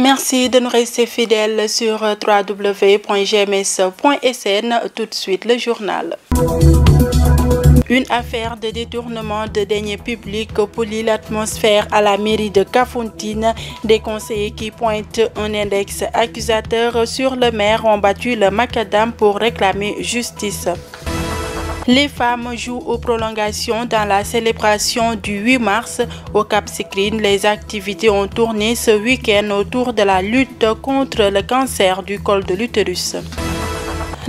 Merci de nous rester fidèles sur www.gms.sn. Tout de suite, le journal. Une affaire de détournement de deniers publics pollue l'atmosphère à la mairie de Kafountine. Des conseillers qui pointent un index accusateur sur le maire ont battu le macadam pour réclamer justice. Les femmes jouent aux prolongations dans la célébration du 8 mars. Au Cap Skirring, les activités ont tourné ce week-end autour de la lutte contre le cancer du col de l'utérus.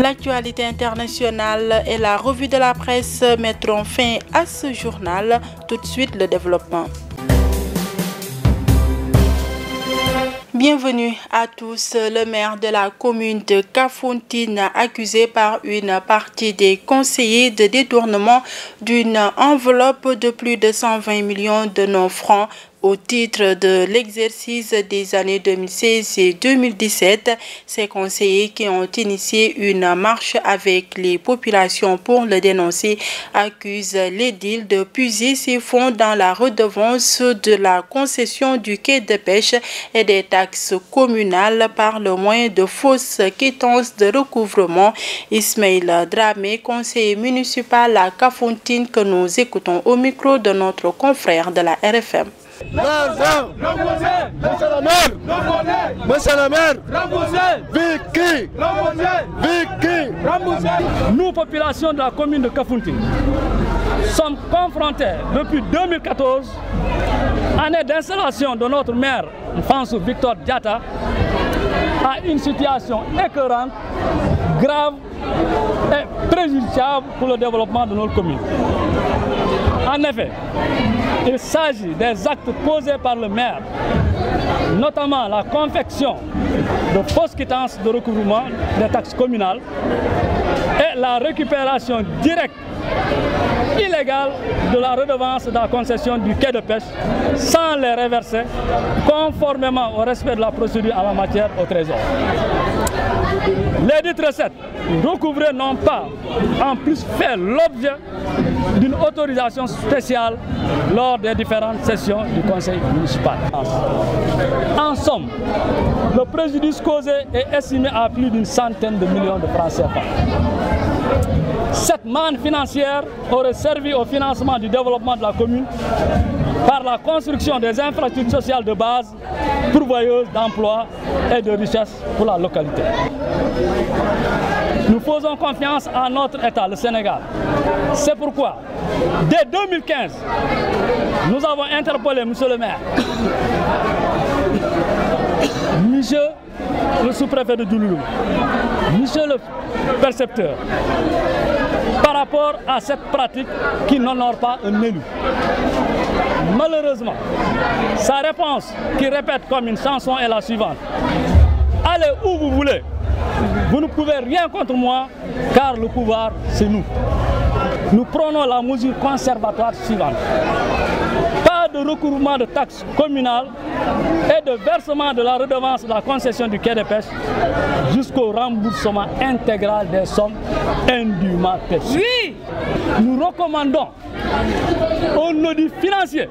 L'actualité internationale et la revue de la presse mettront fin à ce journal. Tout de suite, le développement. Bienvenue à tous. Le maire de la commune de Kafountine, accusé par une partie des conseillers de détournement d'une enveloppe de plus de 120 millions de nos francs au titre de l'exercice des années 2016 et 2017, ces conseillers qui ont initié une marche avec les populations pour le dénoncer accusent l'édile de puiser ses fonds dans la redevance de la concession du quai de pêche et des taxes communales par le moyen de fausses quittances de recouvrement. Ismaël Dramé, conseiller municipal à Kafountine, que nous écoutons au micro de notre confrère de la RFM. L'argent, monsieur le maire, Vicky, nous, population de la commune de Kafountine, sommes confrontés depuis 2014, année d'installation de notre maire, François Victor Diatta, à une situation écœurante, grave et préjudiciable pour le développement de notre commune. En effet, il s'agit des actes posés par le maire, notamment la confection de fausses quittances de recouvrement des taxes communales et la récupération directe, illégale de la redevance de la concession du quai de pêche sans les reverser conformément au respect de la procédure en la matière au Trésor. Les dites recettes recouvrées n'ont pas en plus fait l'objet d'une autorisation spéciale lors des différentes sessions du conseil municipal. En somme, le préjudice causé est estimé à plus d'une centaine de millions de francs CFA. Cette manne financière aurait servi au financement du développement de la commune par la construction des infrastructures sociales de base pourvoyeuses d'emplois et de richesses pour la localité. Nous faisons confiance à notre État, le Sénégal. C'est pourquoi, dès 2015, nous avons interpellé M. le maire, M. le sous-préfet de Douloulou, M. le percepteur, par rapport à cette pratique qui n'honore pas un élu. Malheureusement, sa réponse, qui répète comme une chanson, est la suivante. Allez où vous voulez, vous ne pouvez rien contre moi, car le pouvoir, c'est nous. Nous prenons la mesure conservatoire suivante. Pas de recouvrement de taxes communales et de versement de la redevance de la concession du quai de pêche jusqu'au remboursement intégral des sommes indûment perçues. Oui. Nous recommandons un audit financier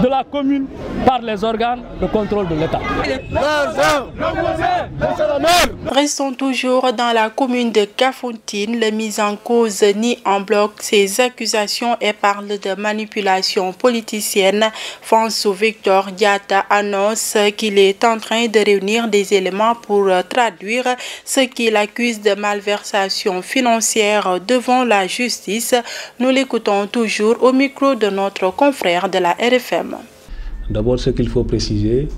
de la commune par les organes de contrôle de l'État. Restons toujours dans la commune de Kafountine. La mise en cause nie en bloc ces accusations et parle de manipulation politicienne. François Victor Diatta annonce qu'il est en train de réunir des éléments pour traduire ce qu'il accuse de malversation financière devant la justice. Nous l'écoutons toujours au micro de notre confrère de la RFM. D'abord, ce qu'il faut préciser,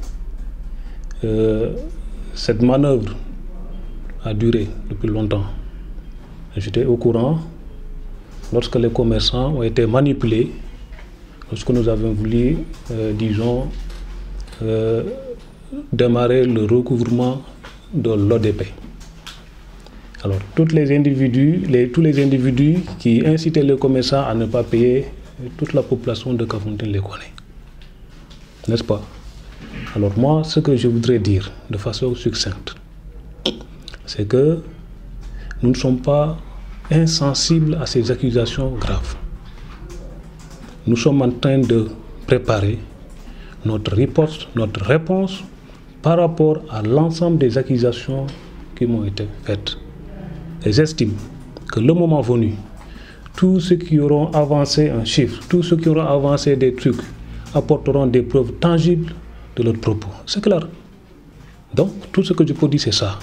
cette manœuvre a duré depuis longtemps. J'étais au courant lorsque les commerçants ont été manipulés, lorsque nous avons voulu, disons, démarrer le recouvrement de l'ODP. Alors, tous les individus qui incitaient les commerçants à ne pas payer, toute la population de Kafountine les connaît. N'est-ce pas? Alors moi, ce que je voudrais dire de façon succincte, c'est que nous ne sommes pas insensibles à ces accusations graves. Nous sommes en train de préparer notre réponse par rapport à l'ensemble des accusations qui m'ont été faites. Et j'estime que le moment venu, tous ceux qui auront avancé un chiffre, tous ceux qui auront avancé des trucs, apporteront des preuves tangibles de leurs propos. C'est clair. Donc, tout ce que je peux dire, c'est ça.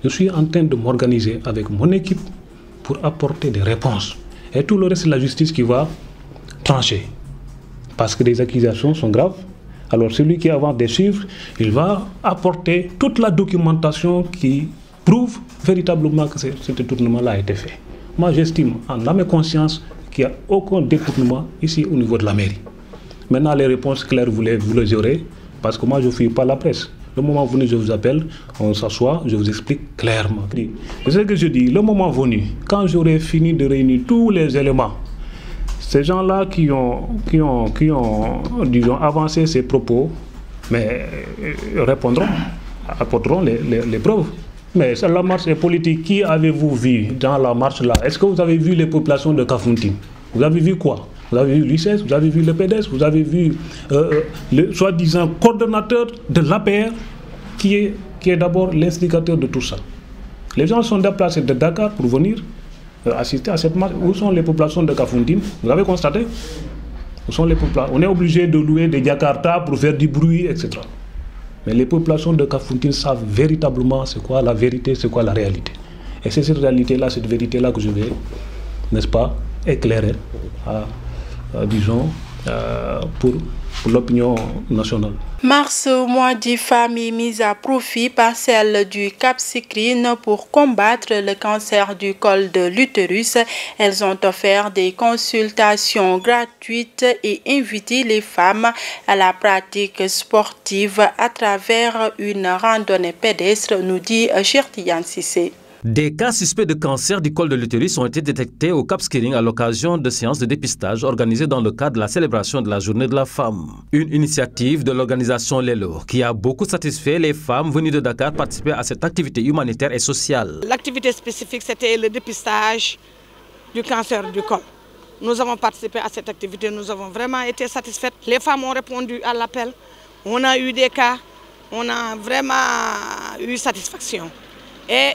Je suis en train de m'organiser avec mon équipe pour apporter des réponses. Et tout le reste, c'est la justice qui va trancher. Parce que les accusations sont graves. Alors, celui qui avance des chiffres, il va apporter toute la documentation qui prouve véritablement que ce détournement-là a été fait. Moi, j'estime, en âme et conscience, qu'il n'y a aucun détournement ici au niveau de la mairie. Maintenant, les réponses claires, vous les aurez, parce que moi, je ne fuis pas la presse. Le moment venu, je vous appelle, on s'assoit, je vous explique clairement. C'est ce que je dis, le moment venu, quand j'aurai fini de réunir tous les éléments, ces gens-là qui ont disons, avancé ces propos, mais répondront, apporteront les preuves. Mais la marche est politique. Qui avez-vous vu dans la marche là? Est-ce que vous avez vu les populations de Kafountine? Vous avez vu quoi? Vous avez vu l'UCS, vous avez vu le PDS, vous avez vu le soi-disant coordonnateur de l'APR qui est d'abord l'instigateur de tout ça. Les gens sont déplacés de Dakar pour venir assister à cette marche. Où sont les populations de Kafountine? Vous avez constaté? Où sont les populations? On est obligé de louer des Jakarta pour faire du bruit, etc. Mais les populations de Kafountine savent véritablement c'est quoi la vérité, c'est quoi la réalité. Et c'est cette réalité-là, cette vérité-là que je vais, n'est-ce pas, éclairer, disons, pour l'opinion nationale. Mars, mois des familles mises à profit par celle du Cap Skirring pour combattre le cancer du col de l'utérus. Elles ont offert des consultations gratuites et invité les femmes à la pratique sportive à travers une randonnée pédestre, nous dit Chertian Sissé. Des cas suspects de cancer du col de l'utérus ont été détectés au Cap Skirring à l'occasion de séances de dépistage organisées dans le cadre de la célébration de la Journée de la femme. Une initiative de l'organisation Lelo qui a beaucoup satisfait les femmes venues de Dakar participer à cette activité humanitaire et sociale. L'activité spécifique, c'était le dépistage du cancer du col. Nous avons participé à cette activité, nous avons vraiment été satisfaites. Les femmes ont répondu à l'appel, on a eu des cas, on a vraiment eu satisfaction. Et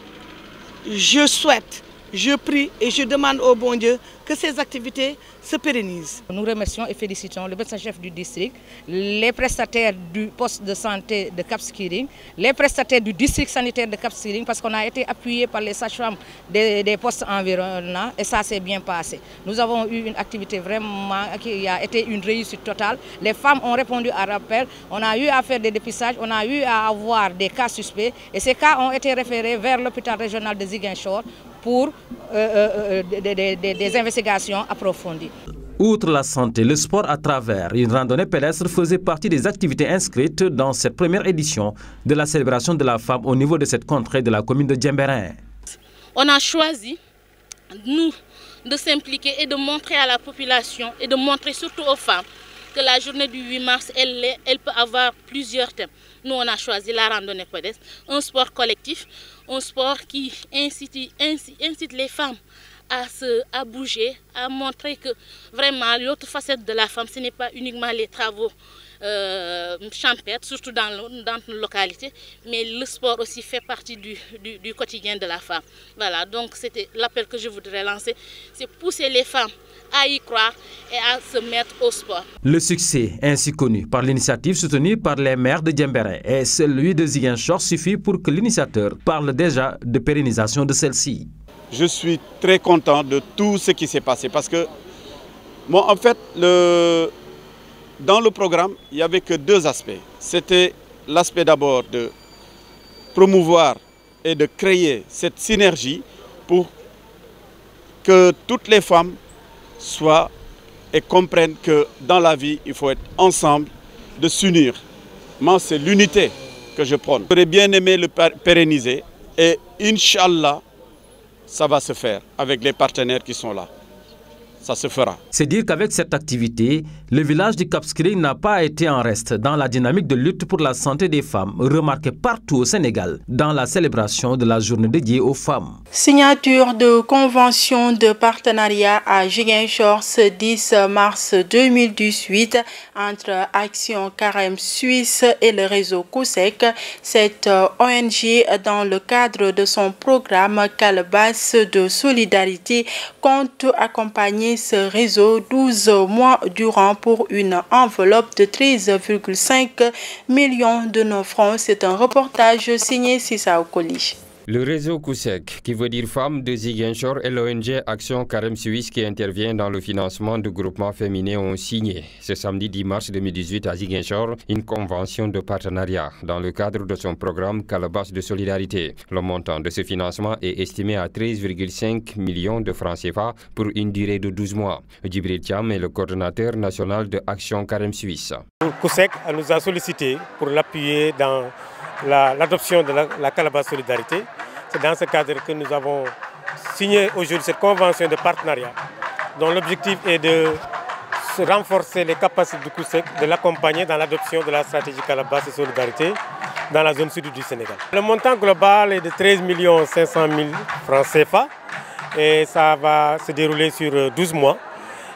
je souhaite, je prie et je demande au bon Dieu que ces activités se pérennisent. Nous remercions et félicitons le médecin-chef du district, les prestataires du poste de santé de Cap Skirring, les prestataires du district sanitaire de Cap Skirring, parce qu'on a été appuyé par les sages-femmes des postes environnants et ça s'est bien passé. Nous avons eu une activité vraiment qui a été une réussite totale. Les femmes ont répondu à l'appel, on a eu à faire des dépistages, on a eu à avoir des cas suspects et ces cas ont été référés vers l'hôpital régional de Ziguinchor pour des investigations approfondies. Outre la santé, le sport à travers une randonnée pédestre faisait partie des activités inscrites dans cette première édition de la célébration de la femme au niveau de cette contrée de la commune de Djembérin. On a choisi, nous, de s'impliquer et de montrer à la population et de montrer surtout aux femmes que la journée du 8 mars, elle peut avoir plusieurs thèmes. Nous, on a choisi la randonnée pédestre, un sport collectif, un sport qui incite les femmes à bouger, à montrer que vraiment l'autre facette de la femme, ce n'est pas uniquement les travaux champêtres, surtout dans nos localités, mais le sport aussi fait partie du quotidien de la femme. Voilà, donc c'était l'appel que je voudrais lancer, c'est pousser les femmes à y croire et à se mettre au sport. Le succès ainsi connu par l'initiative soutenue par les maires de Djembérin et celui de Ziguinchor suffit pour que l'initiateur parle déjà de pérennisation de celle-ci. Je suis très content de tout ce qui s'est passé parce que, bon, en fait, dans le programme, il n'y avait que deux aspects. C'était l'aspect d'abord de promouvoir et de créer cette synergie pour que toutes les femmes soient et comprennent que dans la vie, il faut être ensemble, de s'unir. Moi, c'est l'unité que je prône. J'aurais bien aimé le pérenniser et Inch'Allah, ça va se faire avec les partenaires qui sont là. ça se fera. C'est dire qu'avec cette activité, le village du Cap Skirring n'a pas été en reste dans la dynamique de lutte pour la santé des femmes, remarquée partout au Sénégal, dans la célébration de la journée dédiée aux femmes. Signature de convention de partenariat à Ziguinchor ce 10 mars 2018 entre Action Carême Suisse et le réseau COUSEC. Cette ONG, dans le cadre de son programme Calebasse de solidarité, compte accompagner ce réseau 12 mois durant pour une enveloppe de 13,5 millions de nos francs. C'est un reportage signé Sissa Okoli. Le réseau COUSEC, qui veut dire Femmes de Ziguinchor, et l'ONG Action Carême Suisse qui intervient dans le financement du groupement féminin ont signé ce samedi 10 mars 2018 à Ziguinchor une convention de partenariat dans le cadre de son programme Calebasse de solidarité. Le montant de ce financement est estimé à 13,5 millions de francs CFA pour une durée de 12 mois. Djibril Thiam est le coordonnateur national de Action Carême Suisse. COUSEC nous a sollicité pour l'appuyer dans l'adoption de la Calebasse Solidarité. C'est dans ce cadre que nous avons signé aujourd'hui cette convention de partenariat dont l'objectif est de renforcer les capacités du COUSEC, de l'accompagner dans l'adoption de la stratégie Calebasse et Solidarité dans la zone sud du Sénégal. Le montant global est de 13 500 000 francs CFA et ça va se dérouler sur 12 mois.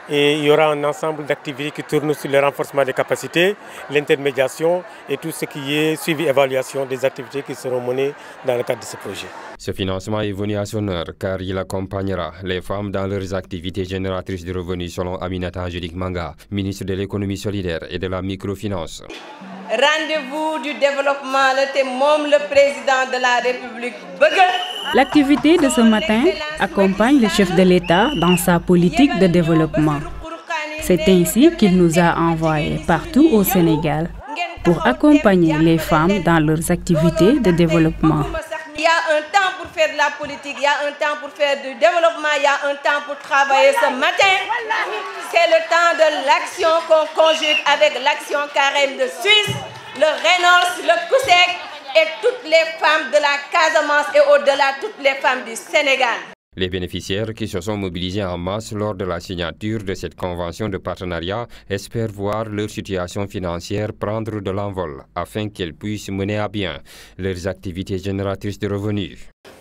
Et il y aura un ensemble d'activités qui tournent sur le renforcement des capacités, l'intermédiation et tout ce qui est suivi évaluation des activités qui seront menées dans le cadre de ce projet. Ce financement est venu à son heure car il accompagnera les femmes dans leurs activités génératrices de revenus selon Aminata Angélique Manga, ministre de l'économie solidaire et de la microfinance. Rendez-vous du développement, le président de la République. L'activité de ce matin accompagne le chef de l'État dans sa politique de développement. C'est ainsi qu'il nous a envoyés partout au Sénégal pour accompagner les femmes dans leurs activités de développement. Il y a un temps pour faire de la politique, il y a un temps pour faire du développement, il y a un temps pour travailler ce matin. C'est le temps de l'action qu'on conjugue avec l'Action Carême de Suisse, le RENOS, le COUSEC et toutes les femmes de la Casamance et au-delà toutes les femmes du Sénégal. Les bénéficiaires qui se sont mobilisés en masse lors de la signature de cette convention de partenariat espèrent voir leur situation financière prendre de l'envol afin qu'elles puissent mener à bien leurs activités génératrices de revenus.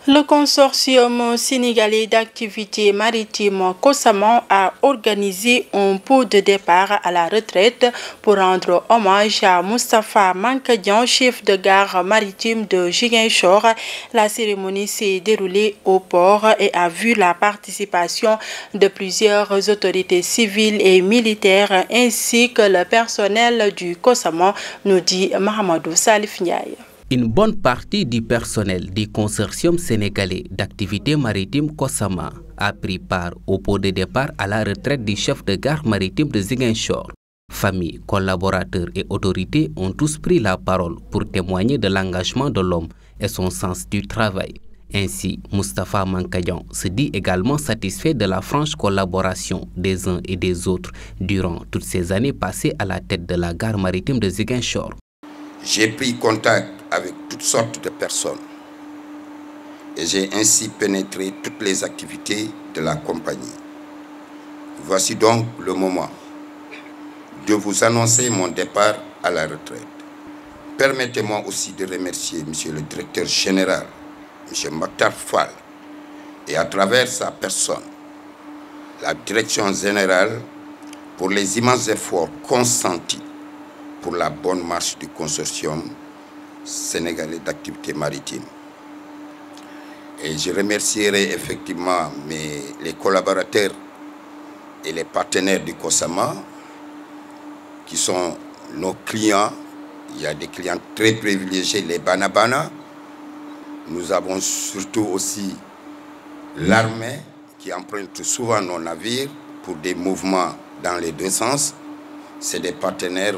Le consortium sénégalais d'activités maritimes COSAMA a organisé un pot de départ à la retraite pour rendre hommage à Moustapha Mankadian, chef de gare maritime de Ziguinchor. La cérémonie s'est déroulée au port et a vu la participation de plusieurs autorités civiles et militaires ainsi que le personnel du COSAMA, nous dit Mahamadou Salif Ndiaye. Une bonne partie du personnel du consortium sénégalais d'activités maritimes COSAMA a pris part au pot de départ à la retraite du chef de gare maritime de Ziguinchor. Familles, collaborateurs et autorités ont tous pris la parole pour témoigner de l'engagement de l'homme et son sens du travail. Ainsi, Moustapha Mankadian se dit également satisfait de la franche collaboration des uns et des autres durant toutes ces années passées à la tête de la gare maritime de Ziguinchor. J'ai pris contact avec toutes sortes de personnes et j'ai ainsi pénétré toutes les activités de la compagnie. Voici donc le moment de vous annoncer mon départ à la retraite. Permettez-moi aussi de remercier Monsieur le directeur général, M. Mokhtar Fall, et à travers sa personne, la direction générale pour les immenses efforts consentis pour la bonne marche du consortium sénégalais d'activités maritimes. Et je remercierai effectivement les collaborateurs et les partenaires du COSAMA qui sont nos clients. Il y a des clients très privilégiés, les Banabana. Nous avons surtout aussi l'armée qui emprunte souvent nos navires pour des mouvements dans les deux sens. C'est des partenaires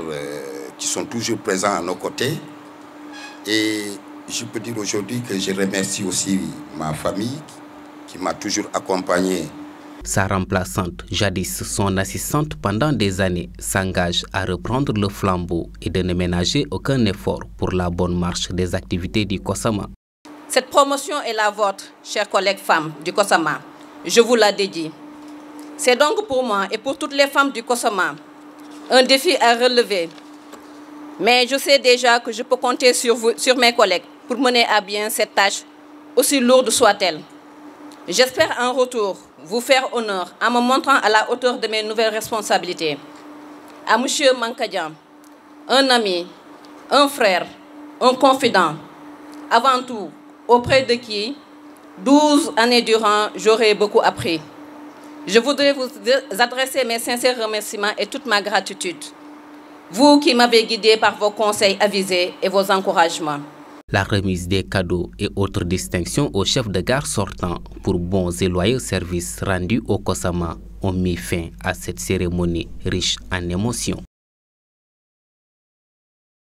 qui sont toujours présents à nos côtés. Et je peux dire aujourd'hui que je remercie aussi ma famille qui m'a toujours accompagné. Sa remplaçante, jadis son assistante pendant des années, s'engage à reprendre le flambeau et de ne ménager aucun effort pour la bonne marche des activités du COSAMA. Cette promotion est la vôtre, chers collègues femmes du COSAMA. Je vous la dédie. C'est donc pour moi et pour toutes les femmes du Kosama un défi à relever. Mais je sais déjà que je peux compter sur vous, sur mes collègues, pour mener à bien cette tâche, aussi lourde soit-elle. J'espère en retour vous faire honneur en me montrant à la hauteur de mes nouvelles responsabilités. À M. Mankadjan, un ami, un frère, un confident, avant tout, auprès de qui, 12 années durant, j'aurais beaucoup appris. Je voudrais vous adresser mes sincères remerciements et toute ma gratitude. Vous qui m'avez guidé par vos conseils avisés et vos encouragements. La remise des cadeaux et autres distinctions aux chefs de gare sortants pour bons et loyaux services rendus au Kosama ont mis fin à cette cérémonie riche en émotions.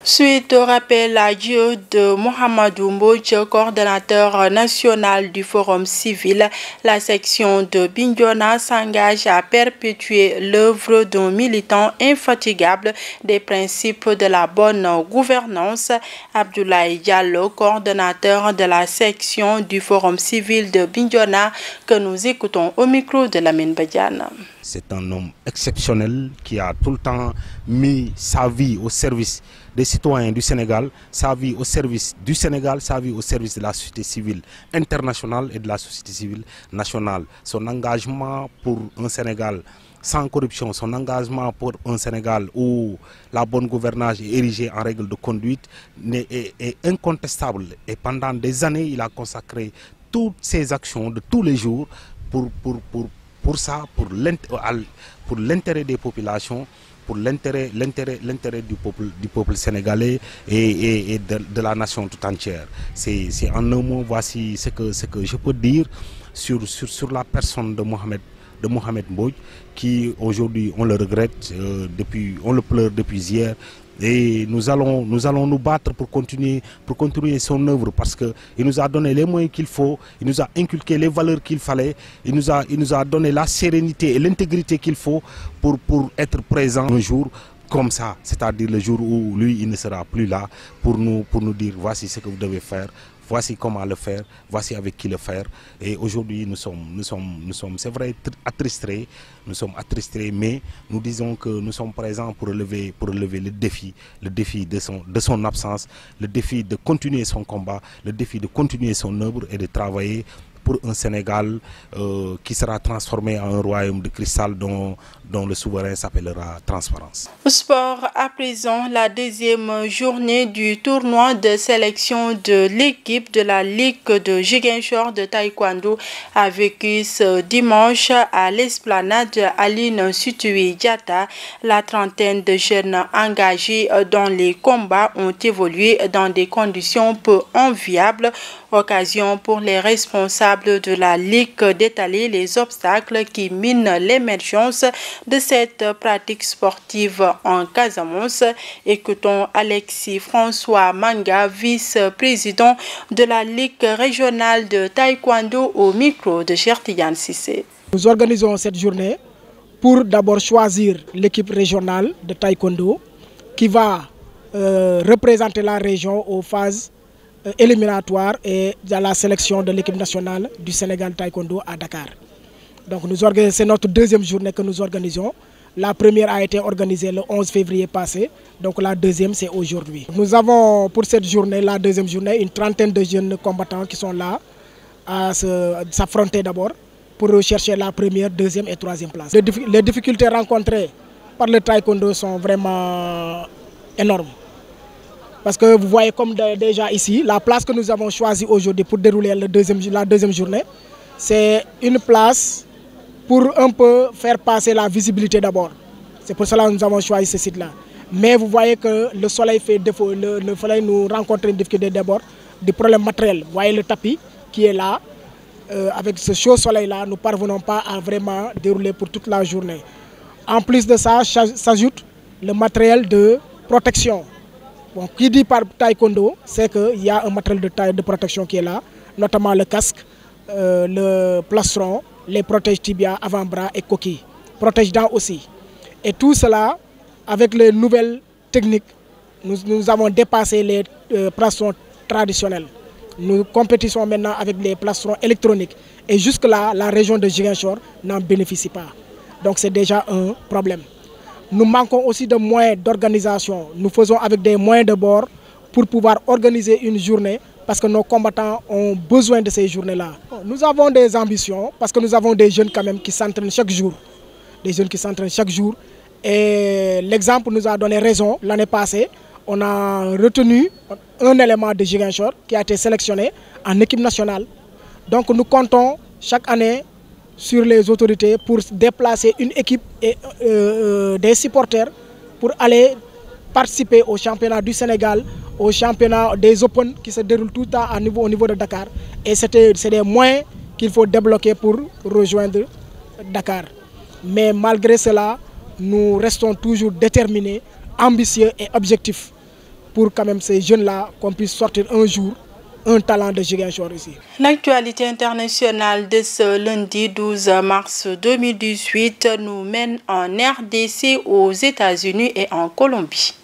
Suite au rappel à Dieu de Mohamedou Mbodj, coordonnateur national du Forum civil, la section de Bignona s'engage à perpétuer l'œuvre d'un militant infatigable des principes de la bonne gouvernance. Abdoulaye Diallo, coordonnateur de la section du Forum civil de Bignona, que nous écoutons au micro de Lamine Badiane. C'est un homme exceptionnel qui a tout le temps mis sa vie au service des citoyens du Sénégal, sa vie au service du Sénégal, sa vie au service de la société civile internationale et de la société civile nationale. Son engagement pour un Sénégal sans corruption, son engagement pour un Sénégal où la bonne gouvernance est érigée en règle de conduite est incontestable. Et pendant des années, il a consacré toutes ses actions de tous les jours pour ça, pour l'intérêt des populations, pour l'intérêt du peuple sénégalais et de la nation tout entière. C'est en un mot, voici ce que je peux dire sur la personne de Mohamed Mbodj, qui aujourd'hui on le regrette, on le pleure depuis hier. Et nous allons nous battre pour continuer son œuvre, parce qu'il nous a donné les moyens qu'il faut, il nous a inculqué les valeurs qu'il fallait, il nous a donné la sérénité et l'intégrité qu'il faut pour être présent un jour comme ça, c'est-à-dire le jour où lui il ne sera plus là pour nous dire voici ce que vous devez faire. Voici comment le faire, voici avec qui le faire. Et aujourd'hui, nous sommes c'est vrai, attristés. Nous sommes attristés, mais nous disons que nous sommes présents pour relever le défi de son absence, le défi de continuer son combat, le défi de continuer son œuvre et de travailler pour un Sénégal qui sera transformé en un royaume de cristal dont le souverain s'appellera Transparence. Au sport, à présent, la deuxième journée du tournoi de sélection de l'équipe de la Ligue de Ziguinchor de taekwondo a vécu ce dimanche à l'esplanade Aline Sitoé Diatta. La trentaine de jeunes engagés dans les combats ont évolué dans des conditions peu enviables. Occasion pour les responsables de la Ligue d'étaler les obstacles qui minent l'émergence de cette pratique sportive en Casamance. Écoutons Alexis François Manga, vice-président de la Ligue régionale de taekwondo au micro de Chertian Sissé. Nous organisons cette journée pour d'abord choisir l'équipe régionale de taekwondo qui va représenter la région aux phases éliminatoire et dans la sélection de l'équipe nationale du Sénégal taekwondo à Dakar. Donc c'est notre deuxième journée que nous organisons. La première a été organisée le 11 février passé, donc la deuxième c'est aujourd'hui. Nous avons pour cette journée, la deuxième journée, une trentaine de jeunes combattants qui sont là à s'affronter d'abord pour rechercher la première, deuxième et troisième place. Les difficultés rencontrées par le taekwondo sont vraiment énormes. Parce que vous voyez comme déjà ici, la place que nous avons choisie aujourd'hui pour dérouler la deuxième journée, c'est une place pour un peu faire passer la visibilité d'abord. C'est pour cela que nous avons choisi ce site-là. Mais vous voyez que le soleil fait défaut, le soleil nous rencontre une difficulté d'abord, des problèmes matériels. Vous voyez le tapis qui est là, avec ce chaud soleil-là, nous ne parvenons pas à vraiment dérouler pour toute la journée. En plus de ça, s'ajoute le matériel de protection. Bon, qui dit par taekwondo, c'est qu'il y a un matériel de protection qui est là, notamment le casque, le plastron, les protèges tibia, avant-bras et coquilles. Protège-dents aussi. Et tout cela, avec les nouvelles techniques, nous avons dépassé les plastrons traditionnels. Nous compétissons maintenant avec les plastrons électroniques. Et jusque-là, la région de Ziguinchor n'en bénéficie pas. Donc c'est déjà un problème. Nous manquons aussi de moyens d'organisation. Nous faisons avec des moyens de bord pour pouvoir organiser une journée parce que nos combattants ont besoin de ces journées-là. Nous avons des ambitions parce que nous avons des jeunes quand même qui s'entraînent chaque jour. Des jeunes qui s'entraînent chaque jour. Et l'exemple nous a donné raison. L'année passée, on a retenu un élément de Ziguinchor qui a été sélectionné en équipe nationale. Donc nous comptons chaque année sur les autorités pour déplacer une équipe et des supporters pour aller participer au championnat du Sénégal, au championnat des Open qui se déroule tout le temps au niveau de Dakar. Et c'est des moyens qu'il faut débloquer pour rejoindre Dakar. Mais malgré cela, nous restons toujours déterminés, ambitieux et objectifs pour quand même ces jeunes-là qu'on puisse sortir un jour un talent de Ziguinchor ici. L'actualité internationale de ce lundi 12 mars 2018 nous mène en RDC, aux États-Unis et en Colombie.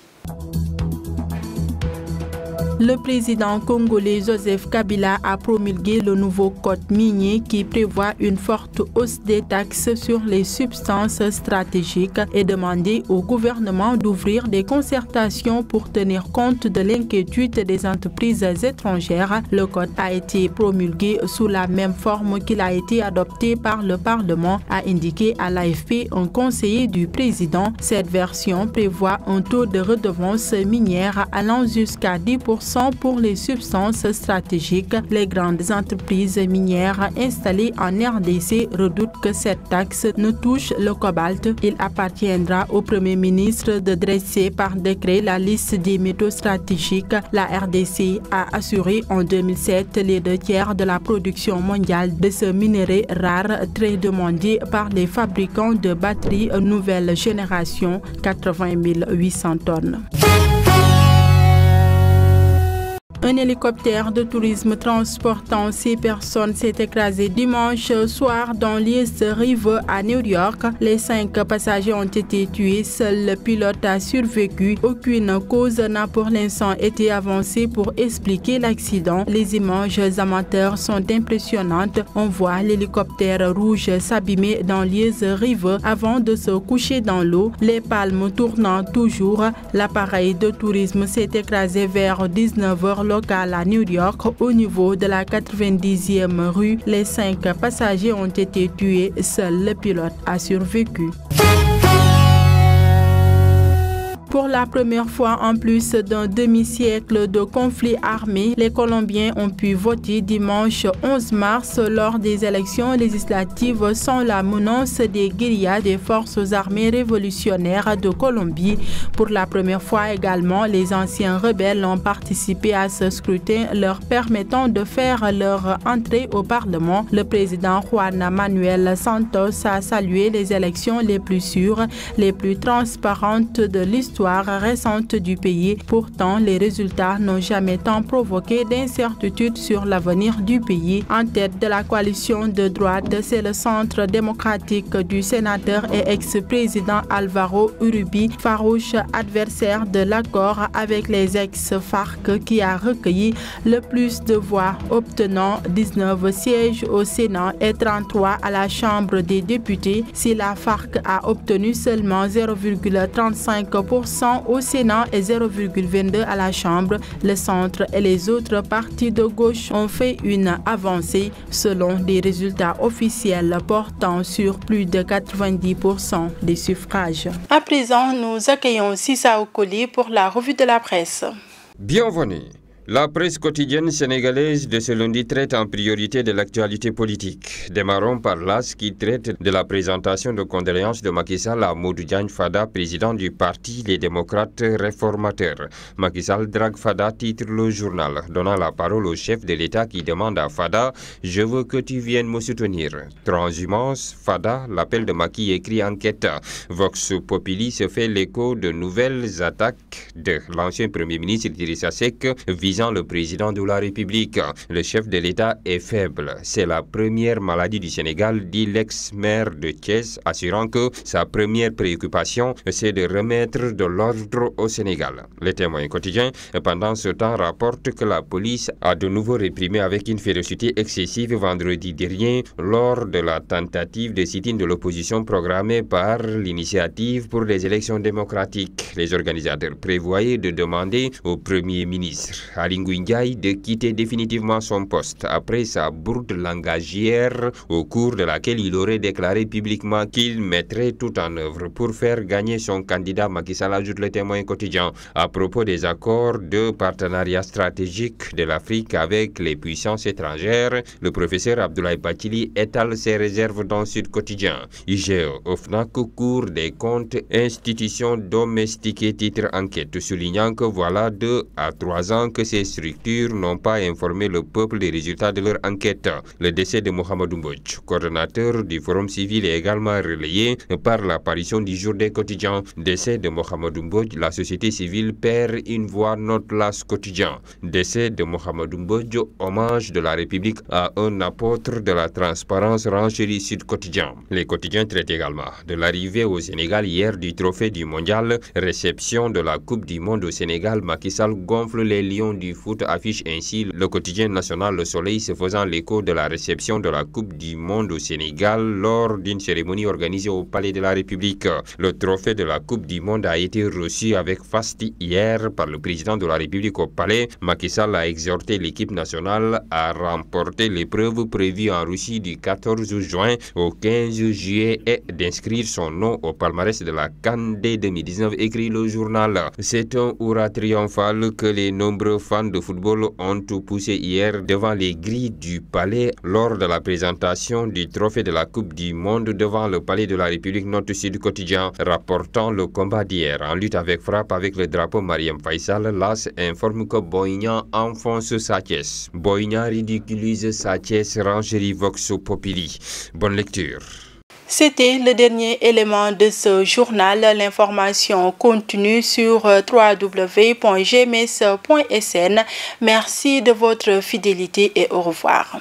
Le président congolais Joseph Kabila a promulgué le nouveau code minier qui prévoit une forte hausse des taxes sur les substances stratégiques et demandé au gouvernement d'ouvrir des concertations pour tenir compte de l'inquiétude des entreprises étrangères. Le code a été promulgué sous la même forme qu'il a été adopté par le Parlement, a indiqué à l'AFP un conseiller du président. Cette version prévoit un taux de redevance minière allant jusqu'à 10% pour les substances stratégiques. Les grandes entreprises minières installées en RDC redoutent que cette taxe ne touche le cobalt. Il appartiendra au Premier ministre de dresser par décret la liste des métaux stratégiques. La RDC a assuré en 2007 les 2/3 de la production mondiale de ce minerai rare très demandé par les fabricants de batteries nouvelle génération, 80 800 tonnes. Un hélicoptère de tourisme transportant 6 personnes s'est écrasé dimanche soir dans l'East River à New York. Les 5 passagers ont été tués. Seul le pilote a survécu. Aucune cause n'a pour l'instant été avancée pour expliquer l'accident. Les images amateurs sont impressionnantes. On voit l'hélicoptère rouge s'abîmer dans l'East River avant de se coucher dans l'eau. Les palmes tournant toujours. L'appareil de tourisme s'est écrasé vers 19h local à New York au niveau de la 90e rue. Les 5 passagers ont été tués. Seul le pilote a survécu. Pour la première fois en plus d'un demi-siècle de conflit armé, les Colombiens ont pu voter dimanche 11 mars lors des élections législatives sans la menace des guérillas des forces armées révolutionnaires de Colombie. Pour la première fois également, les anciens rebelles ont participé à ce scrutin, leur permettant de faire leur entrée au Parlement. Le président Juan Manuel Santos a salué les élections les plus sûres, les plus transparentes de l'histoire récente du pays. Pourtant, les résultats n'ont jamais tant provoqué d'incertitudes sur l'avenir du pays. En tête de la coalition de droite, c'est le Centre démocratique du sénateur et ex-président Alvaro Uribe, farouche adversaire de l'accord avec les ex-FARC, qui a recueilli le plus de voix, obtenant 19 sièges au Sénat et 33 à la Chambre des députés. Si la FARC a obtenu seulement 0,35% au Sénat et 0,22 à la Chambre, le centre et les autres partis de gauche ont fait une avancée selon des résultats officiels portant sur plus de 90% des suffrages. À présent, nous accueillons Sissa Okoli pour la revue de la presse. Bienvenue. La presse quotidienne sénégalaise de ce lundi traite en priorité de l'actualité politique. Démarrons par l'AS qui traite de la présentation de condoléances de Macky Sall à Modou Diagne Fada, président du parti Les Démocrates Réformateurs. Macky Sall drague Fada, titre le journal, donnant la parole au chef de l'État qui demande à Fada « Je veux que tu viennes me soutenir ». Transhumance, Fada, l'appel de Macky écrit enquête. Vox Populi se fait l'écho de nouvelles attaques de l'ancien Premier ministre Idrissa Seck visant visant le président de la République. Le chef de l'État est faible. C'est la première maladie du Sénégal, dit l'ex-maire de Thiès, assurant que sa première préoccupation, c'est de remettre de l'ordre au Sénégal. Le Témoin quotidien, pendant ce temps, rapporte que la police a de nouveau réprimé avec une férocité excessive vendredi dernier lors de la tentative de sit-in de l'opposition programmée par l'Initiative pour les élections démocratiques. Les organisateurs prévoyaient de demander au Premier ministre Aly Ngouille Ndiaye de quitter définitivement son poste après sa bourde langagière au cours de laquelle il aurait déclaré publiquement qu'il mettrait tout en œuvre pour faire gagner son candidat Macky Sall, ajoute le Témoin quotidien. À propos des accords de partenariat stratégique de l'Afrique avec les puissances étrangères, le professeur Abdoulaye Bathily étale ses réserves dans Sud Quotidien. IGE, OFNAC, Cour des comptes, institutions domestiquées, titre enquête, soulignant que voilà 2 à 3 ans que ces structures n'ont pas informé le peuple des résultats de leur enquête. Le décès de Mohamedou Mbodj, coordonnateur du Forum civil, est également relayé par l'apparition du Jour des quotidiens. Décès de Mohamedou Mbodj, la société civile perd une voix, note L'As quotidien. Décès de Mohamedou Mbodj, hommage de la République à un apôtre de la transparence, renchérit Sud Quotidien. Les quotidiens traitent également de l'arrivée au Sénégal hier du trophée du mondial, réception de la Coupe du monde au Sénégal. Macky Sall gonfle les lions du foot, affiche ainsi le quotidien national Le Soleil, se faisant l'écho de la réception de la Coupe du monde au Sénégal lors d'une cérémonie organisée au Palais de la République. Le trophée de la Coupe du monde a été reçu avec faste hier par le président de la République au Palais. Macky Sall a exhorté l'équipe nationale à remporter l'épreuve prévue en Russie du 14 juin au 15 juillet et d'inscrire son nom au palmarès de la CAN dès 2019, écrit le journal. C'est un hurrah triomphal que les nombreux fans de football ont tout poussé hier devant les grilles du Palais lors de la présentation du trophée de la Coupe du monde devant le Palais de la République, note Sud Quotidien. Rapportant le combat d'hier en lutte avec frappe avec le drapeau Marième Faye Sall, L'As informe que Boy Niang enfonce Sa Thiès. Boy Niang ridiculise Sa Thiès, renchérit Vox Populi. Bonne lecture. C'était le dernier élément de ce journal. L'information continue sur www.gms.sn. Merci de votre fidélité et au revoir.